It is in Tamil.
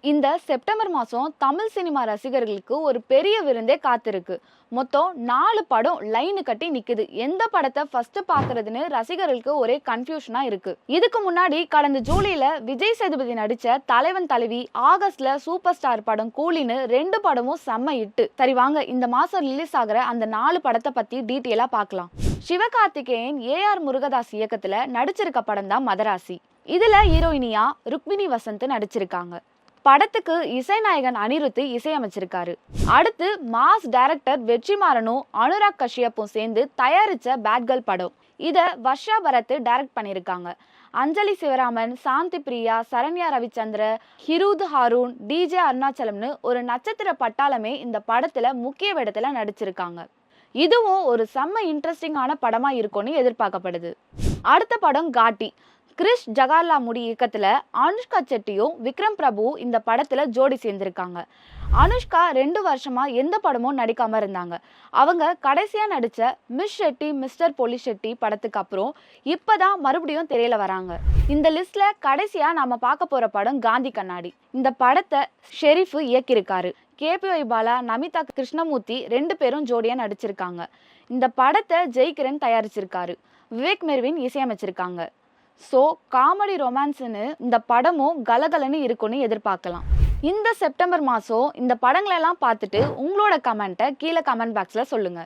இந்த செப்டம்பர் மாதம் தமிழ் சினிமா ரசிகர்களுக்கு ஒரு பெரிய விருந்தே காத்திருக்கு. மொத்தம் 4 படம் லைனு கட்டி நிக்குது. எந்த படத்தை ஃபர்ஸ்ட் பார்க்கறதுன்னு ரசிகர்களுக்கு ஒரே கன்ஃபியூஷனா இருக்கு. இதுக்கு முன்னாடி கடந்த ஜூலைல விஜய் சேதுபதி நடிச்ச தலைவன் தலைவி, ஆகஸ்ட்ல சூப்பர் ஸ்டார் படம் கூலின்னு 2 படமும் செம்ம இட்டு. சரி வாங்க இந்த மாசம் ரிலீஸ் ஆகிற அந்த 4 படத்தை பத்தி டீட்டெயிலா பார்க்கலாம். சிவகார்த்திகேயன் ஏஆர் முருகதாஸ் இயக்கத்துல நடிச்சிருக்க படம் தான் மதராசி. இதுல ஹீரோயினியா ருக்மிணி வசந்த் நடிச்சிருக்காங்க. படத்துக்கு இசைநாயகன் அனிருத் இசையமைச்சிருக்காரு. அடுத்து மாஸ் டைரக்டர் வெற்றிமாறனும் அனுராக் கஷ்யப்பும் சேர்ந்து தயாரிச்ச பேட் கேர்ள் படம். இத வர்ஷா பரத் டைரக்ட் பண்ணியிருக்காங்க. அஞ்சலி சிவராமன், சாந்தி பிரியா, சரண்யா ரவிச்சந்திர, ஹிருத் ஹாரூன், டிஜே அருணாச்சலம்னு ஒரு நட்சத்திர பட்டாளமே இந்த படத்துல முக்கிய வேடத்துல நடிச்சிருக்காங்க. இதுவும் ஒரு செம்ம இன்ட்ரெஸ்டிங்கான படமா இருக்கும்னு எதிர்பார்க்கப்படுது. அடுத்த படம் காட்டி. கிரிஷ் ஜகார்லாமுடி இயக்கத்துல அனுஷ்கா செட்டியும் விக்ரம் பிரபு இந்த படத்துல ஜோடி சேர்ந்திருக்காங்க. அனுஷ்கா 2 வருஷமா எந்த படமும் நடிக்காம இருந்தாங்க. அவங்க கடைசியா நடிச்ச miss Shetty mister police Shetty படத்துக்கு அப்புறம் இப்பதான் மறுபடியும் திரையில வராங்க. இந்த லிஸ்ட்ல கடைசியா நாம பார்க்க போற படம் காந்தி கண்ணாடி. இந்த படத்தை ஷெரீஃப் இயக்கியிருக்காரு. கேபிஒய் பாலா, நமிதா கிருஷ்ணமூர்த்தி 2 பேரும் ஜோடியா நடிச்சிருக்காங்க. இந்த படத்தை ஜெய்கிரண் தயாரிச்சிருக்காரு. விவேக் மெர்வின் இசையமைச்சிருக்காங்க. ஸோ காமெடி ரொமான்ஸ்னு இந்த படமும் கலகலன்னு இருக்கும்னு எதிர்பார்க்கலாம். இந்த செப்டம்பர் மாதம் இந்த படங்களெல்லாம் பார்த்துட்டு உங்களோட கமெண்ட்டை கீழே கமெண்ட் பாக்ஸில் சொல்லுங்கள்.